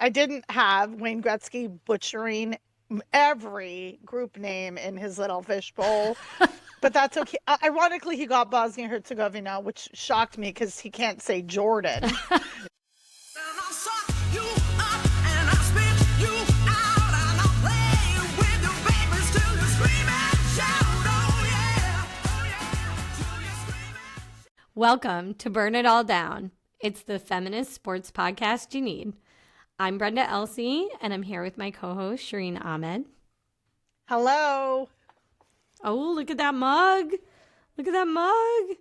I didn't have Wayne Gretzky butchering every group name in his little fishbowl, but that's okay. Ironically, he got Bosnia Herzegovina, which shocked me because he can't say Jordan. Welcome to Burn It All Down. It's the feminist sports podcast you need. I'm Brenda Elsey, and I'm here with my co-host, Shireen Ahmed. Hello. Oh, look at that mug. Look at that mug.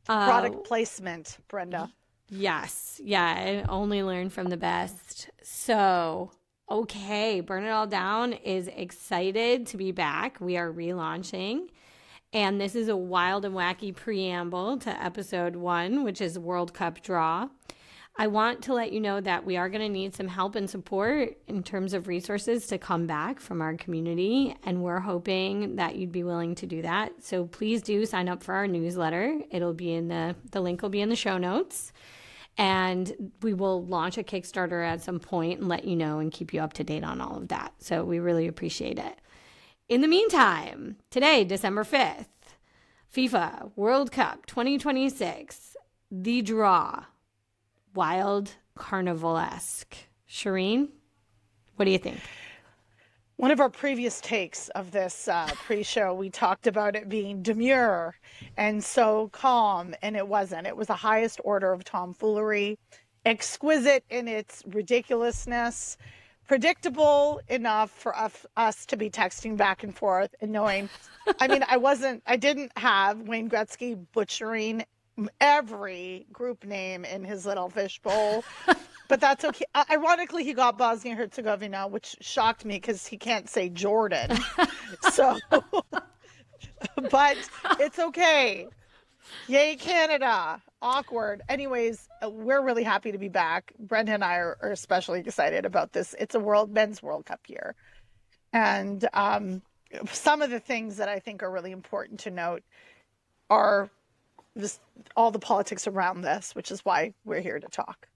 Product placement, Brenda. Yes. Yeah, I only learn from the best. So, okay, Burn It All Down is excited to be back. We are relaunching. And this is a wild and wacky preamble to episode 1, which is World Cup draw. I want to let you know that we are going to need some help and support in terms of resources to come back from our community. And we're hoping that you'd be willing to do that. So please do sign up for our newsletter. It'll be in the link will be in the show notes. And we will launch a Kickstarter at some point and let you know and keep you up to date on all of that. So we really appreciate it. In the meantime, today, December 5th, FIFA World Cup 2026, the draw, wild carnival-esque. Shireen, what do you think? One of our previous takes of this pre-show, we talked about it being demure and so calm, and it wasn't. It was the highest order of tomfoolery, exquisite in its ridiculousness, predictable enough for us to be texting back and forth and knowing, I mean, I didn't have Wayne Gretzky butchering every group name in his little fishbowl, but that's okay. Ironically, he got Bosnia Herzegovina, which shocked me because he can't say Jordan. So, but it's okay. Yay, Canada. Awkward. Anyways, we're really happy to be back. Brenda and I are especially excited about this. It's a men's World Cup year. And some of the things that I think are really important to note are all the politics around this, which is why we're here to talk.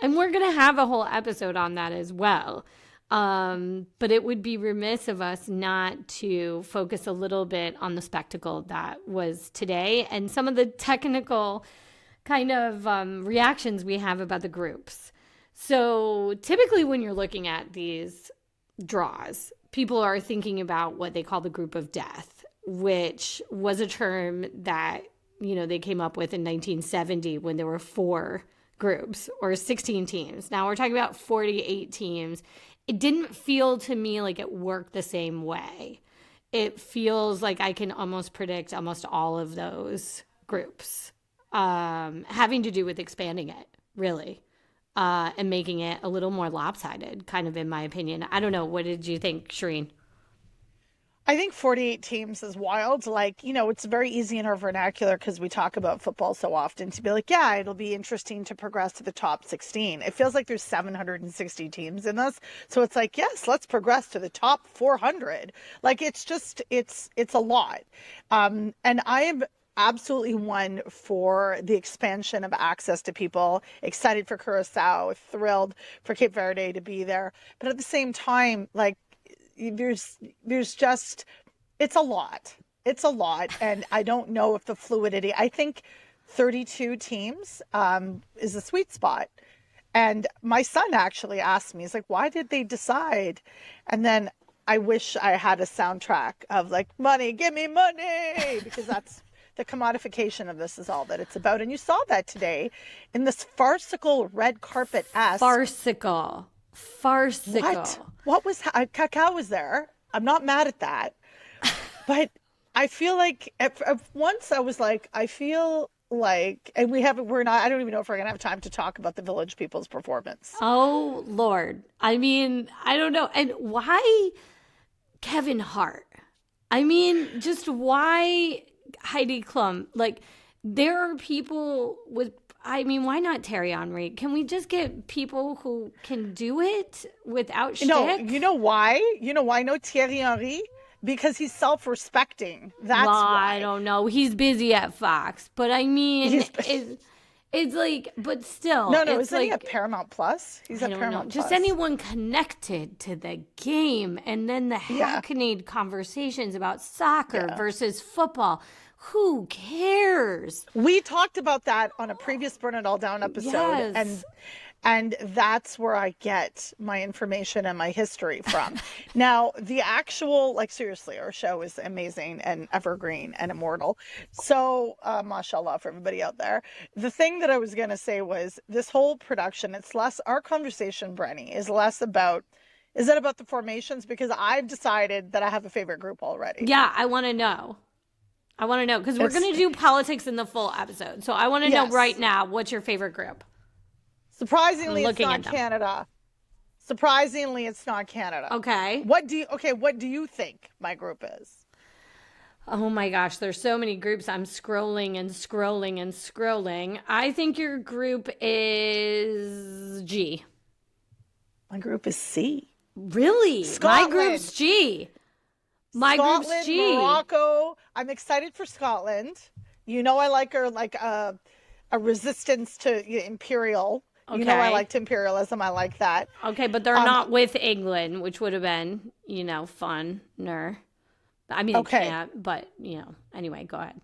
And we're going to have a whole episode on that as well. But it would be remiss of us not to focus a little bit on the spectacle that was today and some of the technical kind of reactions we have about the groups. So typically when you're looking at these draws, people are thinking about what they call the group of death, which was a term that, you know, they came up with in 1970 when there were 4 groups or 16 teams. Now we're talking about 48 teams. It didn't feel to me like it worked the same way. It feels like I can almost predict almost all of those groups, having to do with expanding it, really, and making it a little more lopsided, kind of in my opinion. I don't know. What did you think, Shireen? I think 48 teams is wild. Like, you know, it's very easy in our vernacular because we talk about football so often to be like, yeah, it'll be interesting to progress to the top 16. It feels like there's 760 teams in this. So it's like, yes, let's progress to the top 400. Like, it's just, it's a lot. And I am absolutely one for the expansion of access to people, excited for Curacao, thrilled for Cape Verde to be there. But at the same time, like, there's just, it's a lot. And I don't know if the fluidity, I think 32 teams is a sweet spot. And my son actually asked me, he's like, why did they decide? And then I wish I had a soundtrack of like, money, give me money, because that's the commodification of this is all that it's about. And you saw that today in this farcical red carpet-esque. Farcical. What was Cacao was there? I'm not mad at that, but I feel like at once I was like, I feel like, and we're not. I don't even know if we're gonna have time to talk about the Village People's performance. Oh Lord, I mean, I don't know, and why Kevin Hart? I mean, just why Heidi Klum? Like, there are people with. I mean, why not Terry Henry? Can we just get people who can do it without shtick? No, you know why? No Thierry Henry? Because he's self-respecting. That's why. I don't know. He's busy at Fox. But I mean, It's like, but still, No, it's isn't he like, at Paramount Plus? He's I at don't know, Paramount just Plus. anyone connected to the game, and then the Yeah, hackneyed conversations about soccer yeah. versus football. Who cares? We talked about that on a previous Burn It All Down episode, Yes. and that's where I get my information and my history from. Now, the actual, like, seriously, our show is amazing and evergreen and immortal. So, mashallah for everybody out there. The thing that I was going to say was this whole production, it's less, our conversation, Brenny, is less about, is it about the formations? Because I've decided that I have a favorite group already. Yeah, I want to know. I want to know because we're It's, going to do politics in the full episode. So I want to know right yes. now, what's your favorite group? I'm Surprisingly, it's looking at not them. Canada. Surprisingly, it's not Canada. Okay. What do you think my group is? Oh my gosh, there's so many groups. I'm scrolling and scrolling and scrolling. I think your group is G. My group is C. Really? Scotland. My group's G. My Scotland, group's G. Morocco. I'm excited for Scotland. You know I like her like a resistance to imperial. Okay. You know I liked imperialism. I like that. Okay, but they're not with England, which would have been, funner. I mean, Okay. they can't, but, anyway, go ahead.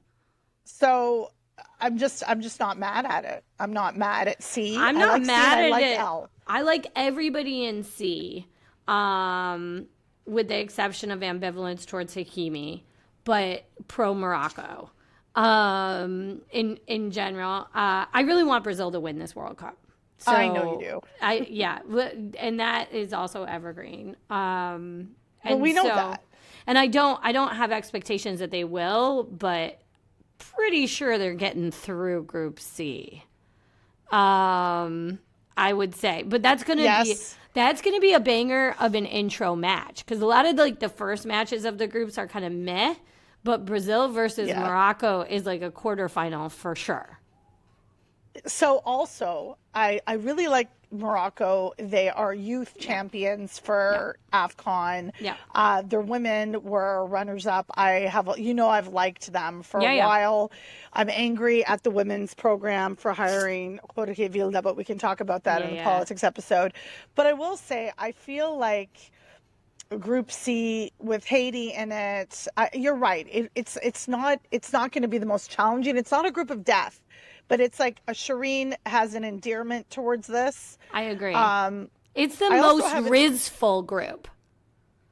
So I'm just not mad at it. I'm not mad at C. I'm I not like C mad and I at like it. L. I like everybody in C, with the exception of ambivalence towards Hakimi, but pro Morocco. In general, I really want Brazil to win this World Cup. So, I know you do. And that is also evergreen. And Well, we know that. And I don't have expectations that they will, but pretty sure they're getting through Group C. I would say, but that's gonna be a banger of an intro match because a lot of the first matches of the groups are kind of meh, but Brazil versus Morocco is like a quarterfinal for sure. So also, I really like Morocco. They are youth champions for AFCON. Yeah. Their women were runners up. I've liked them for a Yeah. while. I'm angry at the women's program for hiring Jorge Vilda, but we can talk about that in the politics episode. But I will say, I feel like Group C with Haiti in it. You're right. It's not going to be the most challenging. It's not a group of death. But it's like a Shireen has an endearment towards this. I agree. It's the most Rizful group.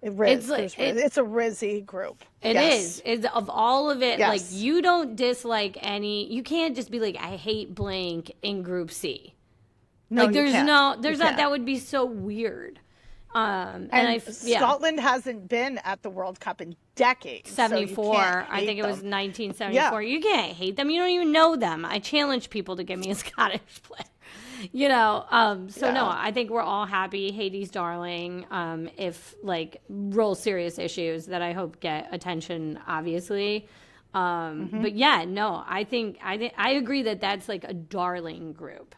It's a Rizzy group. It is. It's of all of it, Yes. like you don't dislike any. You can't just be like, I hate blank in Group C. No, like there's you can't. no, there's You not. can't. That would be so weird. And Scotland hasn't been at the World Cup in decades. 74. So I think it was them. 1974. Yeah. You can't hate them. You don't even know them. I challenge people to give me a Scottish player. No, I think we're all happy. Haiti's darling. If real serious issues that I hope get attention, obviously. But yeah, no, I think I agree that that's like a darling group.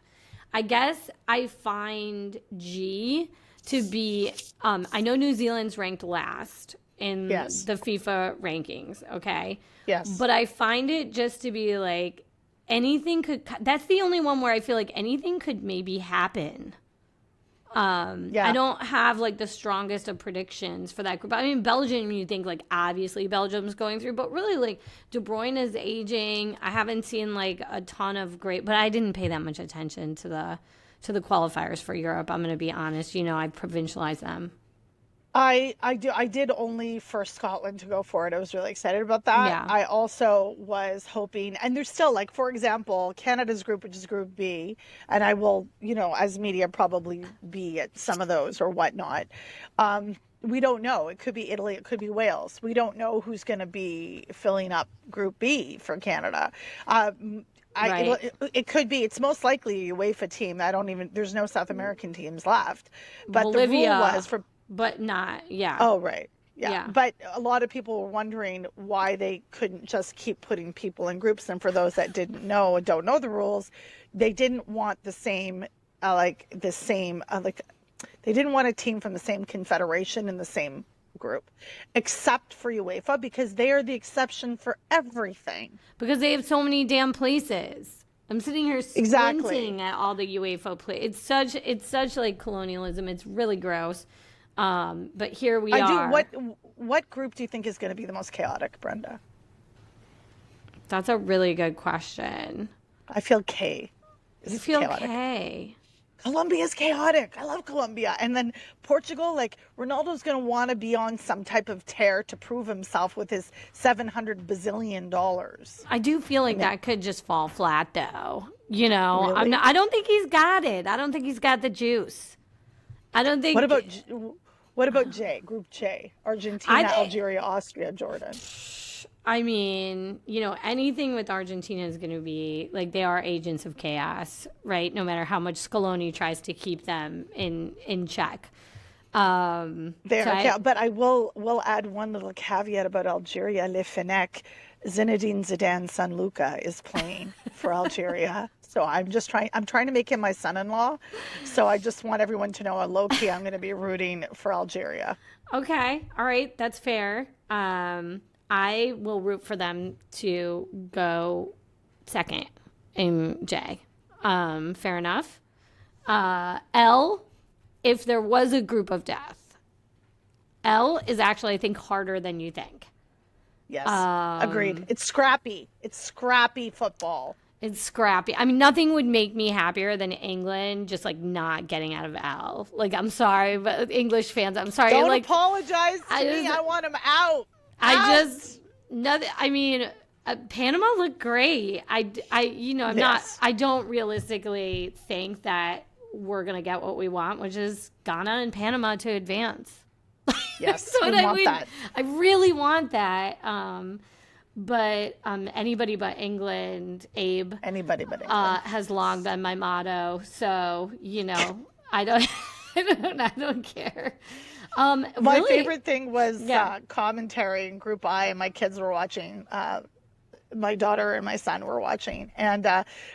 I guess I find G to be, I know New Zealand's ranked last in the FIFA rankings, okay? Yes. But I find it just to be like, that's the only one where I feel like anything could maybe happen. I don't have the strongest of predictions for that group. I mean, Belgium, you think obviously Belgium's going through, but really De Bruyne is aging. I haven't seen a ton of great, but I didn't pay that much attention to the qualifiers for Europe. I'm going to be honest. I provincialized them. I did only for Scotland to go for it. I was really excited about that. Yeah. I also was hoping, and there's still for example, Canada's group, which is Group B, and I will, as media probably be at some of those or whatnot. We don't know. It could be Italy. It could be Wales. We don't know who's going to be filling up Group B for Canada. Right. It could be. It's most likely a UEFA team. There's no South American teams left. But Bolivia, the rule was for. But not, yeah. Oh, right. Yeah. But a lot of people were wondering why they couldn't just keep putting people in groups. And for those that don't know the rules, they didn't want the same, they didn't want a team from the same confederation in the same group, except for UEFA, because they are the exception for everything. Because they have so many damn places. I'm sitting here Exactly. squinting at all the UEFA play. It's such like colonialism. It's really gross. But here we I do. are. What group do you think is going to be the most chaotic, Brenda? That's a really good question. I feel K You is feel chaotic. okay. Colombia's chaotic. I love Colombia. And then Portugal, like Ronaldo's going to want to be on some type of tear to prove himself with his $700 billion. I do feel like that could just fall flat, though. You know, Really? I don't think he's got it. I don't think he's got the juice. I don't think. What about J? Group J? I Argentina, think. Algeria, Austria, Jordan. I mean, you know, anything with Argentina is going to be like they are agents of chaos, right? No matter how much Scaloni tries to keep them in check. But I will add one little caveat about Algeria. Le Fennec, Zinedine Zidane son Luca is playing for Algeria. So I'm trying to make him my son-in-law. So I just want everyone to know, low key, I'm going to be rooting for Algeria. Okay, all right, that's fair. I will root for them to go second in J. Fair enough. L, if there was a group of death, L is actually, I think, harder than you think. Yes, agreed. It's scrappy. It's scrappy football. It's scrappy. I mean, nothing would make me happier than England just like not getting out of L. Like, I'm sorry, but English fans, I'm sorry. Don't like, apologize to me. I want him out. I mean, Panama looked great. I don't realistically think that we're going to get what we want, which is Ghana and Panama to advance. Yes, That's what we want that. I really want that. But anybody but England, Abe. Anybody but England. Has long been my motto. So, you know, I don't, I don't care. My favorite thing was commentary in Group I, and my kids were watching. My daughter and my son were watching, and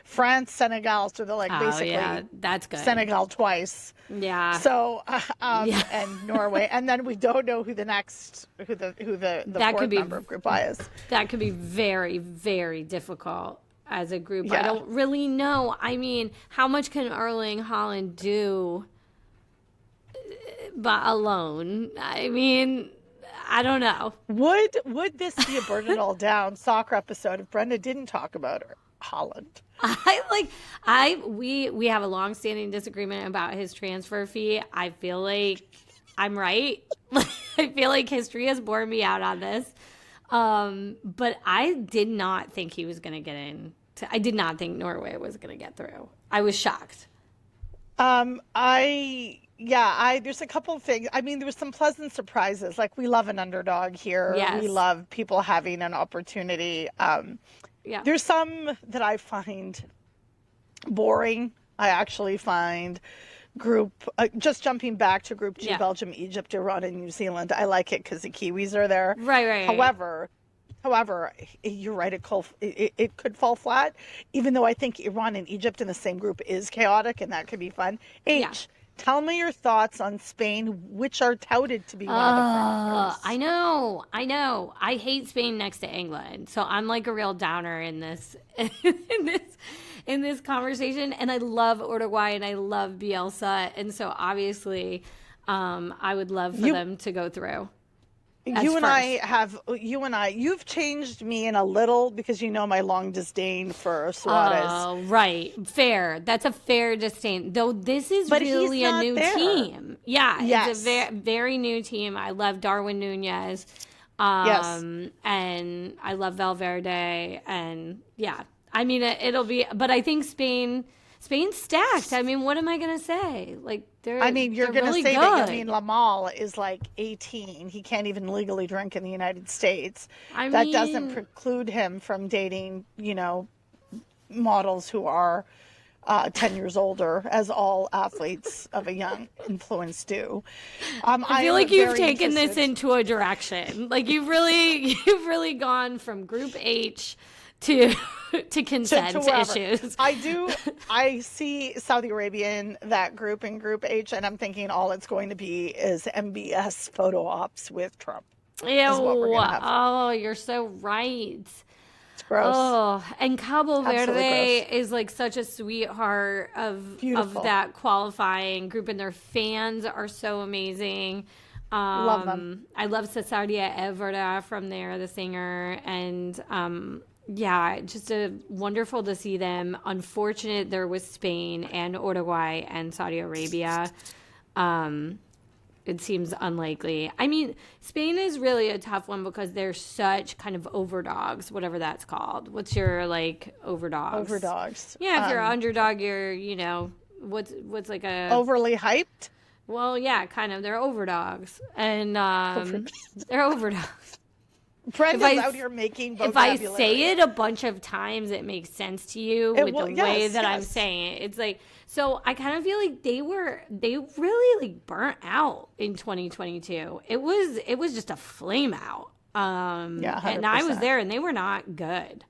France, Senegal. So they're like basically that's good. Senegal twice. Yeah. So and Norway, and then we don't know who the fourth member of Group I is. That could be very, very difficult as a group. Yeah. I don't really know. I mean, how much can Erling Haaland do? But alone, I mean, I don't know. Would this be a Burn It All Down soccer episode if Brenda didn't talk about Haaland? We have a long-standing disagreement about his transfer fee. I feel like I'm right. I feel like history has borne me out on this. But I did not think he was going to get in. I did not think Norway was going to get through. I was shocked. There's a couple of things. I mean, there was some pleasant surprises. Like, we love an underdog here. Yes. We love people having an opportunity. There's some that I find boring. I actually find just jumping back to Group G, Belgium, Egypt, Iran, and New Zealand. I like it because the Kiwis are there. Right. However, you're right. It could fall flat, even though I think Iran and Egypt in the same group is chaotic, and that could be fun. Tell me your thoughts on Spain, which are touted to be one of the front. I know. I hate Spain next to England, so I'm like a real downer in this in this conversation. And I love Uruguay and I love Bielsa, and so obviously, I would love for them to go through. You've changed me in a little because you know my long disdain for Suarez. Oh, right. Fair. That's a fair disdain. Though this is really a new team. Yeah, yes. It's a very new team. I love Darwin Nunez. And I love Valverde. And yeah, I mean, it'll be, but I think Spain's stacked. I mean, what am I going to say? Like, you're going to say that. I mean, Lamal is like 18. He can't even legally drink in the United States. That doesn't preclude him from dating, models who are 10 years older, as all athletes of a young influence do. I feel like you've taken this into a direction. Like you've really gone from Group H to consent issues. I see Saudi Arabia in that group, in Group H, and I'm thinking all it's going to be is MBS photo ops with Trump. Ew. Oh, you're so right. It's Gross. Oh, and Cabo Absolutely Verde gross. is like such a sweetheart of Beautiful. that qualifying group, and their fans are so amazing. Love them. I love Cesaria Evora from there, the singer, and yeah, just a wonderful to see them. Unfortunate there was Spain and Uruguay and Saudi Arabia. Um, it seems unlikely. I mean, Spain is really a tough one because they're such kind of overdogs, whatever that's called. What's your like overdogs? Overdogs. Yeah, if you're an underdog, you're, what's like a Overly hyped. well, yeah, kind of. They're overdogs, and Over- they're overdogs. Brenda's out here making If I vocabulary. say it a bunch of times, it makes sense to you It with will, the way yes, that I'm yes. saying it. It's like, so I kind of feel like they really like burnt out in 2022. It was just a flame out. Yeah, And I was 100%. there, and they were not good.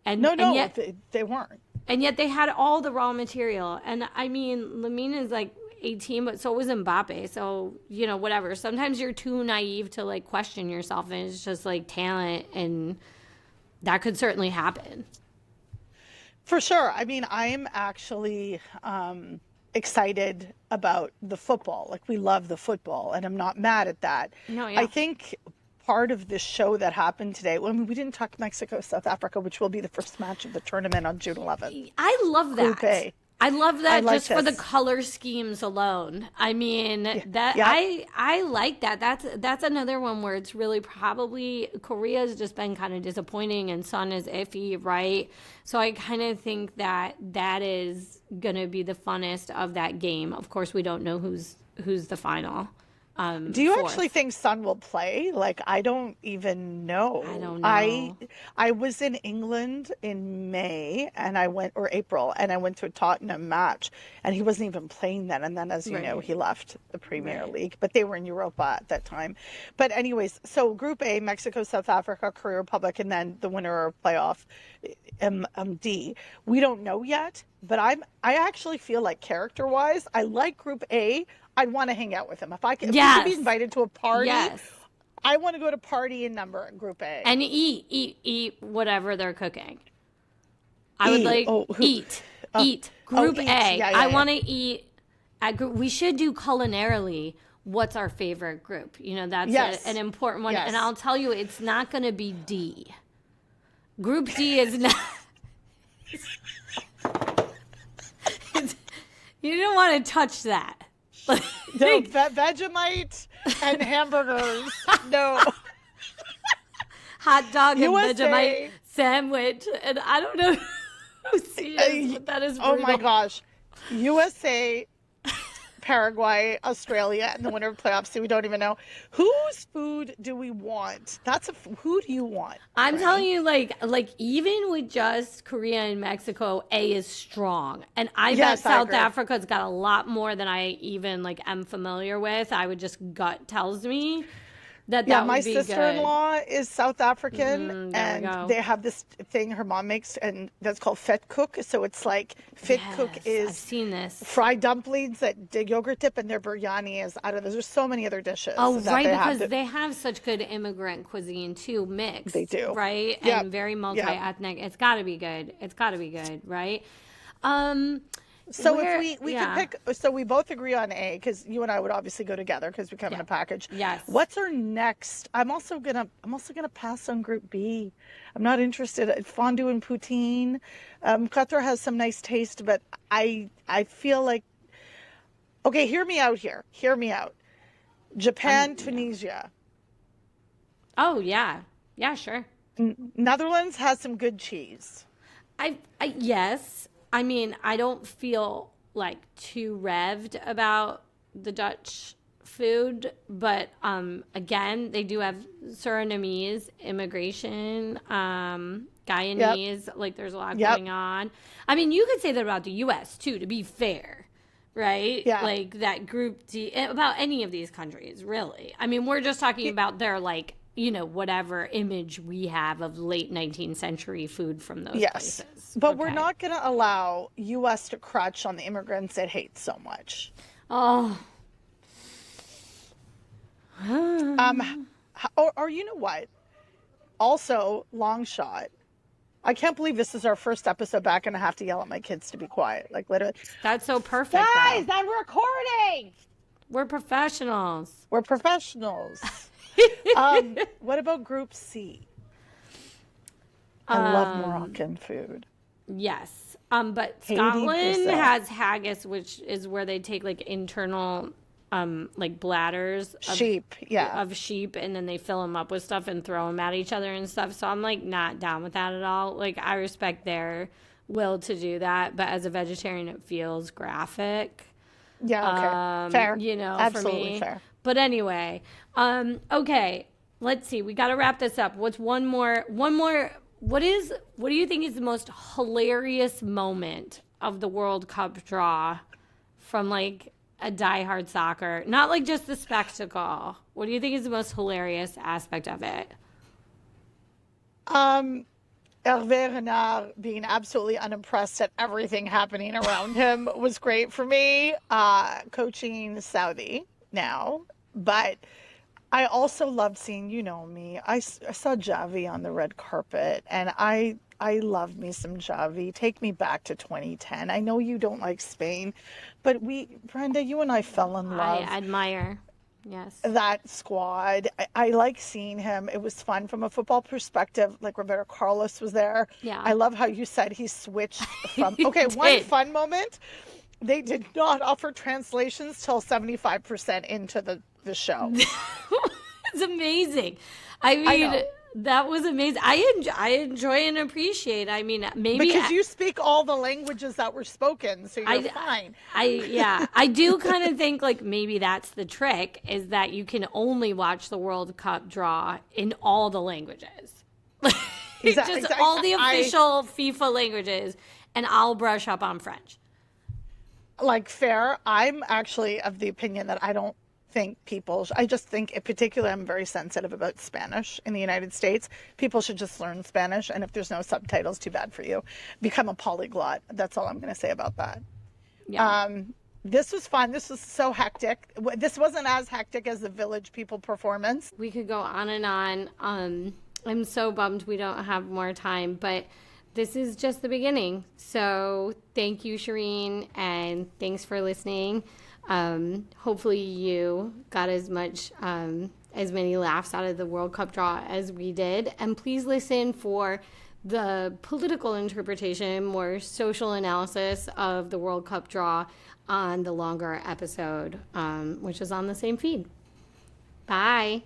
And No, and no, yet they weren't. and yet they had all the raw material. And I mean, Lamine is like 18, but so was Mbappe. So, whatever. Sometimes you're too naive to like question yourself, and it's just like talent, and that could certainly happen. For sure. I mean, I'm actually excited about the football. Like, we love the football, and I'm not mad at that. No, I yeah. think part of this show that happened today, well, I mean, we didn't talk Mexico, South Africa, which will be the first match of the tournament on June 11th. I love Group that. A. I love I that like just for the this. color schemes alone. I mean, that Yeah. I like that. That's another one where it's really probably Korea's just been kind of disappointing and Sun is iffy, right? So I kind of think that is going to be the funnest of that game. Of course, we don't know who's the final. Do you Fourth. actually think Sun will play? Like, I don't even know. I don't I know. I was in England in May and I went or April and I went to a Tottenham match and he wasn't even playing then. And then, as you know, Right. he left the Premier Right. League, but they were in Europa at that time. But anyways, so Group A, Mexico, South Africa, Korea Republic, and then the winner of playoff D. We don't know yet, but I actually feel like character wise, I like Group A. I'd want to hang out with him. If I could, if we could be Yes. invited to a party, Yes. I want to go to party in number in Group A. And eat whatever they're cooking. I would E. like Oh, who? eat Group eat. A. Yeah, I yeah. want to eat at group. We should do culinarily. What's our favorite group? That's Yes. an important one. Yes. And I'll tell you, it's not going to be D. Group D is not. You don't want to touch that. No, Vegemite and hamburgers. No. Hot dog and USA. Vegemite sandwich. And I don't know who sees, but that is brutal. Oh my gosh. USA, Paraguay, Australia, and the winner of playoffs. See, we don't even know. Whose food do we want? Who do you want? I'm Franny? telling you, like even with just Korea and Mexico, A is strong, and I Yes, bet I South agree. Africa's got a lot more than I even like am familiar with. I would just gut tells me that Yeah, that my would be good. sister-in-law is South African, there we and go. they have this thing her mom makes, and that's called fet cook. So it's like fet cook Yes, I've is seen this. fried dumplings that the yogurt dip, and their biryani is out of this. There's so many other dishes. Oh, that right, they have because that- they have such good immigrant cuisine too, mixed. They do. Right? Yep. And very Yep. multi-ethnic. It's got to be good. It's got to be good, right? So Where- if we yeah. could pick, so we both agree on A because you and I would obviously go together because we come in a package. Yes. What's our next? I'm also gonna pass on Group B. I'm not interested in fondue and poutine. Qatar has some nice taste, but I feel like, okay, hear me out here. Hear me out. Japan, Tunisia. Oh, yeah. Yeah, sure. Netherlands has some good cheese. Yes. I mean, I don't feel like too revved about the Dutch food, but again, they do have Surinamese immigration, Guyanese, like there's a lot Yep. going on. I mean, you could say that about the US too, to be fair. Right? Yeah. Like that group D about any of these countries, really. I mean, we're just talking about their like, whatever image we have of late 19th century food from those Yes, places. but we're Okay. not going to allow U.S. to crutch on the immigrants it hates so much. Oh. Or you know what? Also, long shot. I can't believe this is our first episode back and I have to yell at my kids to be quiet. Like literally, That's so perfect, guys, though. I'm recording. We're professionals. We're professionals. What about Group C? I love Moroccan food. Yes. But 80%. Scotland has haggis, which is where they take like internal like bladders Sheep, yeah. of sheep, and then they fill them up with stuff and throw them at each other and stuff. So I'm like not down with that at all. Like I respect their will to do that, but as a vegetarian, it feels graphic. Yeah, okay. Fair. You know, Absolutely for me. fair. But anyway, okay. Let's see. We got to wrap this up. What's one more? What do you think is the most hilarious moment of the World Cup draw from like a diehard soccer? Not like just the spectacle. What do you think is the most hilarious aspect of it? Hervé Renard being absolutely unimpressed at everything happening around him was great for me. Coaching Saudi now, but I also loved seeing, you know me, I saw Javi on the red carpet, and I love me some Javi. Take me back to 2010. I know you don't like Spain, but Brenda, you and I fell in love. I admire. Yes. That squad. I like seeing him. It was fun from a football perspective. Like Roberto Carlos was there. Yeah. I love how you said he switched from. Okay, one fun moment. They did not offer translations till 75% into the show. It's amazing. I mean, that was amazing. I enjoy and appreciate. I mean, maybe because you speak all the languages that were spoken, so you're fine. I do kind of think like maybe that's the trick, is that you can only watch the World Cup draw in all the languages. Just all the official FIFA languages, and I'll brush up on French. Like fair. I'm actually of the opinion that I don't think I just think in particular I'm very sensitive about Spanish in the United States. People should just learn Spanish, and if there's no subtitles, too bad for you. Become a polyglot. That's all I'm going to say about that. Yeah. This was fun. This was so hectic. This wasn't as hectic as the Village People performance. We could go on and on. I'm so bummed we don't have more time, but this is just the beginning. So thank you, Shireen, and thanks for listening. Hopefully you got as many laughs out of the World Cup draw as we did. And please listen for the political interpretation, more social analysis of the World Cup draw on the longer episode, which is on the same feed. Bye.